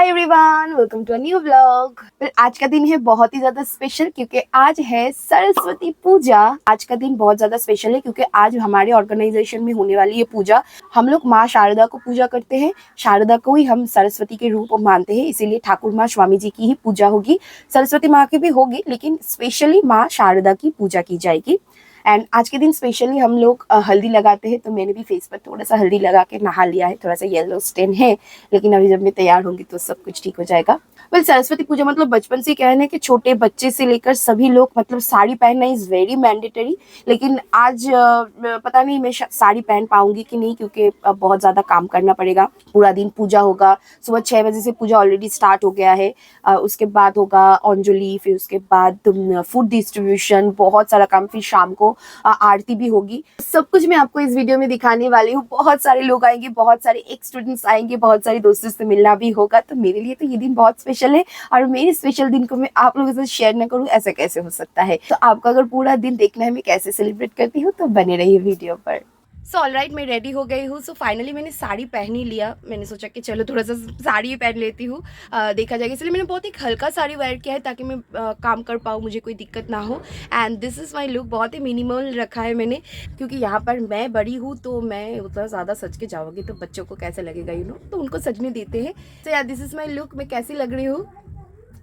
Hi everyone, welcome to a new vlog. आज का दिन है बहुत ही ज्यादा स्पेशल क्योंकि आज है सरस्वती पूजा। आज का दिन बहुत ज्यादा स्पेशल है क्योंकि आज हमारे ऑर्गेनाइजेशन में होने वाली है पूजा। हम लोग माँ शारदा को पूजा करते हैं। शारदा को ही हम सरस्वती के रूप मानते हैं, इसीलिए ठाकुर माँ स्वामी जी की ही पूजा होगी। सरस्वती माँ की भी होगी लेकिन स्पेशली माँ शारदा की पूजा की जाएगी। एंड आज के दिन स्पेशली हम लोग हल्दी लगाते हैं, तो मैंने भी फेस पर थोड़ा सा हल्दी लगा के नहा लिया है। थोड़ा सा येलो स्टेन है लेकिन अभी जब मैं तैयार होंगी तो सब कुछ ठीक हो जाएगा। सरस्वती पूजा मतलब बचपन से कहना है कि छोटे बच्चे से लेकर सभी लोग मतलब साड़ी पहनना इज वेरी मैंडेटरी। लेकिन आज पता नहीं मैं साड़ी पहन पाऊंगी कि नहीं, क्योंकि बहुत ज्यादा काम करना पड़ेगा। पूरा दिन पूजा होगा। सुबह 6 बजे से पूजा ऑलरेडी स्टार्ट हो गया है। उसके बाद होगा अंजलि, फिर उसके बाद फूड डिस्ट्रीब्यूशन, बहुत सारा काम, फिर शाम को आरती भी होगी। सब कुछ मैं आपको इस वीडियो में दिखाने वाली हूँ। बहुत सारे लोग आएंगे, बहुत सारे एक्स स्टूडेंट्स आएंगे, बहुत सारे दोस्तों से मिलना भी होगा। तो मेरे लिए तो ये दिन बहुत स्पेशल है और मेरे स्पेशल दिन को मैं आप लोगों से शेयर ना करूँ ऐसा कैसे हो सकता है। तो आपको अगर पूरा दिन देखना है मैं कैसे सेलिब्रेट करती हूँ तो बने रहिए वीडियो पर। सो ऑलराइट, मैं रेडी हो गई हूँ। सो फाइनली मैंने साड़ी पहन ही लिया। मैंने सोचा कि चलो थोड़ा सा साड़ी ही पहन लेती हूँ, देखा जाएगा। इसलिए मैंने बहुत एक हल्का साड़ी वेयर किया है ताकि मैं काम कर पाऊँ, मुझे कोई दिक्कत ना हो। And this is my look. बहुत ही मिनिमल रखा है मैंने क्योंकि यहाँ पर मैं बड़ी हूँ तो मैं उतना ज़्यादा सज के जाऊँगी तो बच्चों को कैसे लगेगा तो उनको सजने देते हैं। सो यार, दिस इज़ माई लुक। मैं कैसी लग रही हूँ?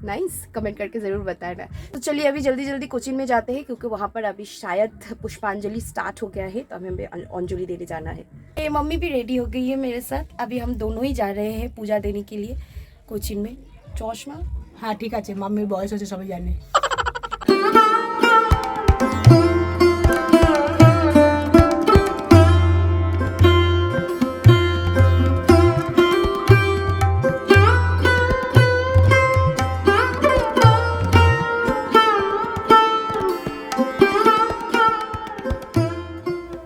नाइस, कमेंट करके ज़रूर बताना। तो चलिए अभी जल्दी जल्दी कोचिंग में जाते हैं क्योंकि वहाँ पर अभी शायद पुष्पांजलि स्टार्ट हो गया है, तो हमें अंजलि देने जाना है। ये मम्मी भी रेडी हो गई है मेरे साथ। अभी हम दोनों ही जा रहे हैं पूजा देने के लिए कोचिंग में। चौशमा हाँ ठीक है, मम्मी बॉयस हो सबाई जाने।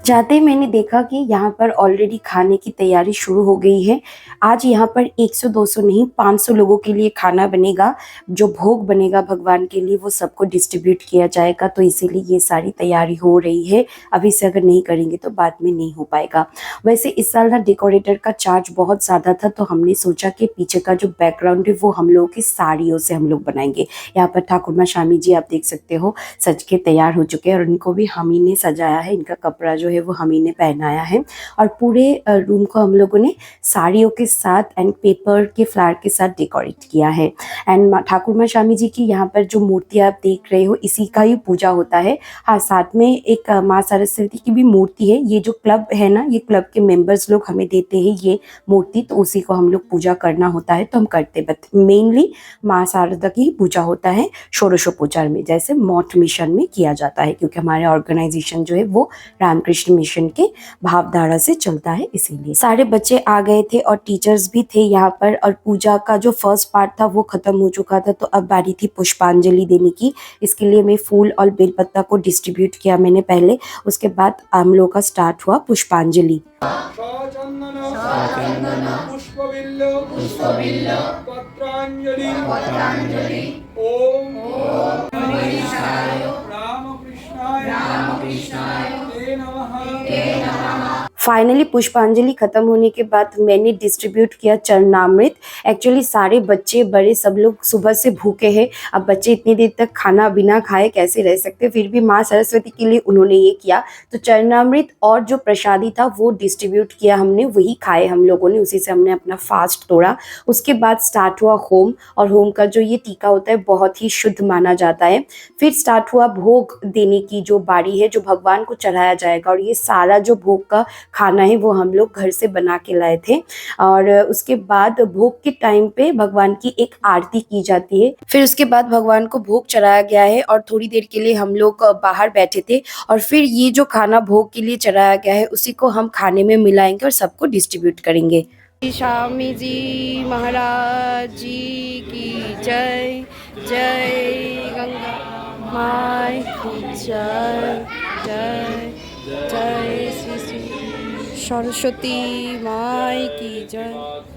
जाते मैंने देखा कि यहाँ पर ऑलरेडी खाने की तैयारी शुरू हो गई है। आज यहाँ पर 100-200 नहीं 500 लोगों के लिए खाना बनेगा। जो भोग बनेगा भगवान के लिए वो सबको डिस्ट्रीब्यूट किया जाएगा, तो इसीलिए ये सारी तैयारी हो रही है। अभी से अगर नहीं करेंगे तो बाद में नहीं हो पाएगा। वैसे इस साल ना डेकोरेटर का चार्ज बहुत ज़्यादा था, तो हमने सोचा कि पीछे का जो बैकग्राउंड है वो हम लोगों की साड़ियों से हम लोग बनाएंगे। यहाँ पर ठाकुर माँ स्वामी जी आप देख सकते हो सज के तैयार हो चुके हैं और इनको भी हम ही ने सजाया है। इनका कपड़ा जो है वो हम ही ने पहनाया है और पूरे रूम को हम लोगों ने साड़ियों के साथ एंड पेपर के फ्लावर के साथ डेकोरेट किया है। एंड ठाकुर माँ स्वामी जी की यहाँ पर जो मूर्ति आप देख रहे हो इसी का ही पूजा होता है। हाँ, साथ में एक माँ सरस्वती की भी मूर्ति है। ये जो क्लब है ना, ये क्लब के मेंबर्स लोग हमें देते हैं ये मूर्ति, तो उसी को हम लोग पूजा करना होता है तो हम करते। बट मेनली माँ शारदा की ही पूजा होता है षोडशोपचार में, जैसे मॉठ मिशन में किया जाता है, क्योंकि हमारे ऑर्गेनाइजेशन जो है वो रामकृष्ण मिशन के भावधारा से चलता है। इसीलिए सारे बच्चे आ गए थे और टीचर्स भी थे यहाँ पर। और पूजा का जो फर्स्ट पार्ट था वो खत्म हो चुका था, तो अब बारी थी पुष्पांजलि देने की। इसके लिए मैं फूल और बेलपत्ता को डिस्ट्रीब्यूट किया मैंने पहले, उसके बाद हम लोग का स्टार्ट हुआ पुष्पांजलि। फाइनली पुष्पांजलि खत्म होने के बाद मैंने डिस्ट्रीब्यूट किया चरणामृत। एक्चुअली सारे बच्चे बड़े सब लोग सुबह से भूखे हैं। अब बच्चे इतनी देर तक खाना बिना खाए कैसे रह सकते, फिर भी माँ सरस्वती के लिए उन्होंने ये किया। तो चरणामृत और जो प्रसादी था वो डिस्ट्रीब्यूट किया हमने, वही खाए हम लोगों ने, उसी से हमने अपना फास्ट तोड़ा। उसके बाद स्टार्ट हुआ होम, और होम का जो ये टीका होता है बहुत ही शुद्ध माना जाता है। फिर स्टार्ट हुआ भोग देने की जो बारी है, जो भगवान को चढ़ाया जाएगा। और ये सारा जो भोग का खाना है वो हम लोग घर से बना के लाए थे। और उसके बाद भोग के टाइम पे भगवान की एक आरती की जाती है। फिर उसके बाद भगवान को भोग चढ़ाया गया है और थोड़ी देर के लिए हम लोग बाहर बैठे थे। और फिर ये जो खाना भोग के लिए चढ़ाया गया है उसी को हम खाने में मिलाएंगे और सबको डिस्ट्रीब्यूट करेंगे। स्वामी जी महाराज जी की जय। जय गंगा माई की जय। जय जय श्री सरस्वती माई की जय।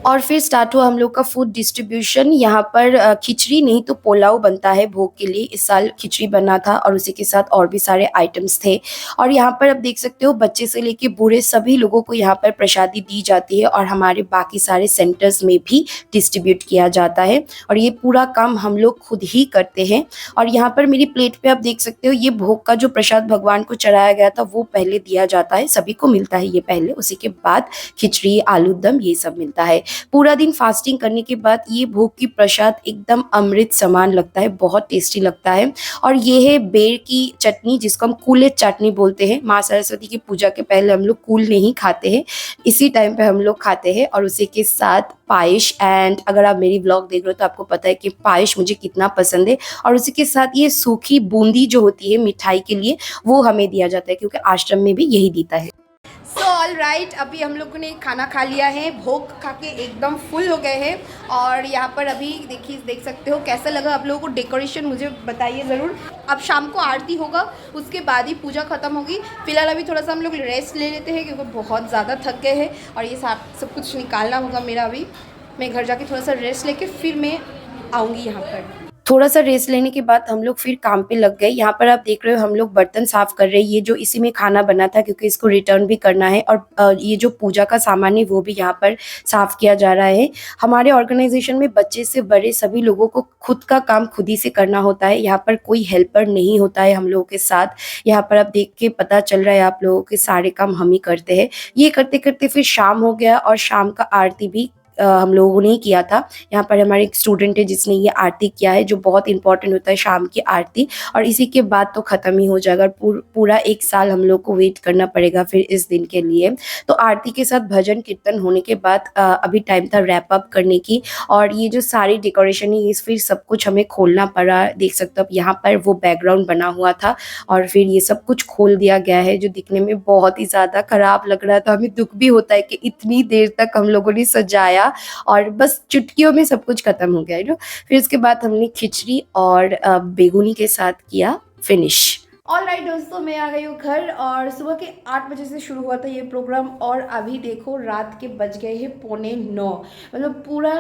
और फिर स्टार्ट हुआ हम लोग का फूड डिस्ट्रीब्यूशन। यहाँ पर खिचड़ी नहीं तो पुलाव बनता है भोग के लिए। इस साल खिचड़ी बना था और उसी के साथ और भी सारे आइटम्स थे। और यहाँ पर आप देख सकते हो बच्चे से लेके बूढ़े सभी लोगों को यहाँ पर प्रसादी दी जाती है और हमारे बाकी सारे सेंटर्स में भी डिस्ट्रीब्यूट किया जाता है। और ये पूरा काम हम लोग खुद ही करते हैं। और यहाँ पर मेरी प्लेट पे आप देख सकते हो ये भोग का जो प्रसाद भगवान को चढ़ाया गया था वो पहले दिया जाता है, सभी को मिलता है ये पहले, उसी के बाद खिचड़ी आलू दम ये सब मिलता है। पूरा दिन फास्टिंग करने के बाद ये भोग की प्रसाद एकदम अमृत समान लगता है, बहुत टेस्टी लगता है। और ये है बेर की चटनी जिसको हम कूले चटनी बोलते हैं। माँ सरस्वती की पूजा के पहले हम लोग कूल नहीं खाते हैं, इसी टाइम पे हम लोग खाते हैं। और उसी के साथ पायस, एंड अगर आप मेरी व्लॉग देख रहे हो तो आपको पता है कि पायस मुझे कितना पसंद है। और उसी के साथ ये सूखी बूंदी जो होती है मिठाई के लिए वो हमें दिया जाता है क्योंकि आश्रम में भी यही देता है। सो ऑल राइट, अभी हम लोगों ने खाना खा लिया है, भोग खा के एकदम फुल हो गए हैं। और यहाँ पर अभी देखिए, देख सकते हो कैसा लगा आप लोगों को डेकोरेशन, मुझे बताइए ज़रूर। अब शाम को आरती होगा, उसके बाद ही पूजा ख़त्म होगी। फिलहाल अभी थोड़ा सा हम लोग रेस्ट ले लेते हैं क्योंकि बहुत ज़्यादा थक गए हैं और ये सब कुछ निकालना होगा मेरा। अभी मैं घर जाके थोड़ा सा रेस्ट लेके फिर मैं आऊँगी यहाँ पर। थोड़ा सा रेस्ट लेने के बाद हम लोग फिर काम पे लग गए। यहाँ पर आप देख रहे हो हम लोग बर्तन साफ कर रहे हैं। ये जो इसी में खाना बना था क्योंकि इसको रिटर्न भी करना है। और ये जो पूजा का सामान है वो भी यहाँ पर साफ किया जा रहा है। हमारे ऑर्गेनाइजेशन में बच्चे से बड़े सभी लोगों को खुद का काम खुद ही से करना होता है। यहाँ पर कोई हेल्पर नहीं होता है हम लोगों के साथ। यहाँ पर आप देख के पता चल रहा है आप लोगों के सारे काम हम ही करते हैं। ये करते करते फिर शाम हो गया और शाम का आरती भी हम लोगों ने किया था। यहाँ पर हमारे एक स्टूडेंट है जिसने ये आरती किया है जो बहुत इंपॉर्टेंट होता है शाम की आरती। और इसी के बाद तो ख़त्म ही हो जाएगा। पूरा एक साल हम लोग को वेट करना पड़ेगा फिर इस दिन के लिए। तो आरती के साथ भजन कीर्तन होने के बाद अभी टाइम था रैप अप करने की। और ये जो सारी डेकोरेशन है ये फिर सब कुछ हमें खोलना पड़ा। देख सकते हो अब यहाँ पर वो बैकग्राउंड बना हुआ था और फिर ये सब कुछ खोल दिया गया है जो दिखने में बहुत ही ज़्यादा ख़राब लग रहा था। हमें दुख भी होता है कि इतनी देर तक हम लोगों ने सजाया और बस चुटकियों में सब कुछ खत्म हो गया, नो। फिर उसके बाद हमने खिचड़ी और बेगुनी के साथ किया फिनिश। ऑल राइट दोस्तों, मैं आ गई हूँ घर और सुबह के 8 बजे से शुरू हुआ था ये प्रोग्राम और अभी देखो रात के बज गए हैं 8:45। मतलब पूरा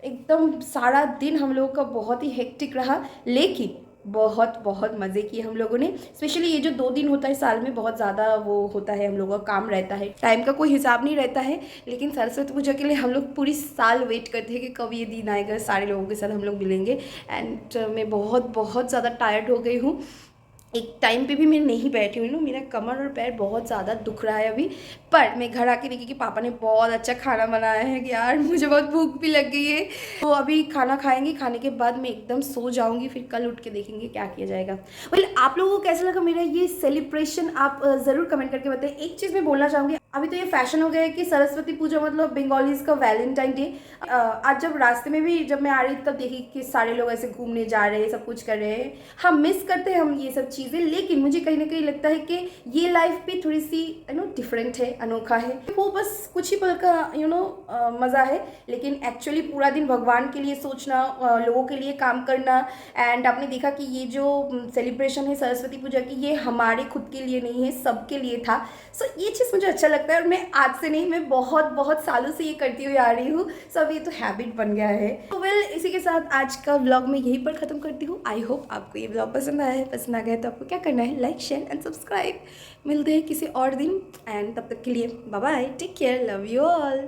एकदम सारा दिन हम लोगों का बहुत ही हेक्टिक रहा, लेकिन बहुत बहुत मज़े किए हम लोगों ने। स्पेशली ये जो 2 दिन होता है साल में बहुत ज़्यादा वो होता है, हम लोगों का काम रहता है, टाइम का कोई हिसाब नहीं रहता है। लेकिन सरस्वती पूजा के लिए हम लोग पूरी साल वेट करते हैं कि कब ये दिन आएगा, सारे लोगों के साथ हम लोग मिलेंगे। एंड मैं बहुत बहुत ज़्यादा टायर्ड हो गई हूँ। एक टाइम पे भी मैं नहीं बैठी हुई हूँ, मेरा कमर और पैर बहुत ज़्यादा दुख रहा है अभी। पर मैं घर आके देखी कि पापा ने बहुत अच्छा खाना बनाया है कि यार मुझे बहुत भूख भी लग गई है। तो अभी खाना खाएंगे, खाने के बाद मैं एकदम सो जाऊंगी, फिर कल उठ के देखेंगे क्या किया जाएगा। वेल, आप लोगों को कैसा लगा मेरा ये सेलिब्रेशन, आप ज़रूर कमेंट करके बताएं। एक चीज़ मैं बोलना चाहूँगी, अभी तो ये फैशन हो गया है कि सरस्वती पूजा मतलब बंगालीज का वैलेंटाइन डे। आज जब रास्ते में भी जब मैं आ रही थी तब देखी कि सारे लोग ऐसे घूमने जा रहे हैं, सब कुछ कर रहे हैं। हम मिस करते हैं हम ये सब चीज़ें, लेकिन मुझे कहीं ना कहीं लगता है कि ये लाइफ भी थोड़ी सी डिफरेंट है, अनोखा है। वो बस कुछ ही पल का मज़ा है, लेकिन एक्चुअली पूरा दिन भगवान के लिए सोचना, लोगों के लिए काम करना। एंड आपने देखा कि ये जो सेलिब्रेशन है सरस्वती पूजा की, ये हमारे खुद के लिए नहीं है, सबके लिए था। सो ये चीज़ मुझे अच्छा लगता है और मैं आज से नहीं, मैं बहुत बहुत सालों से ये करती हुई आ रही हूँ। सो अब ये तो हैबिट बन गया है। तो वेल, इसी के साथ आज का व्लॉग मैं यहीं पर ख़त्म करती हूँ। आई होप आपको ये व्लॉग पसंद आया है। पसंद आ गया तो आपको क्या करना है, लाइक शेयर एंड सब्सक्राइब। मिलते हैं किसी और दिन, एंड तब तक के लिए bye bye, take care, love you all.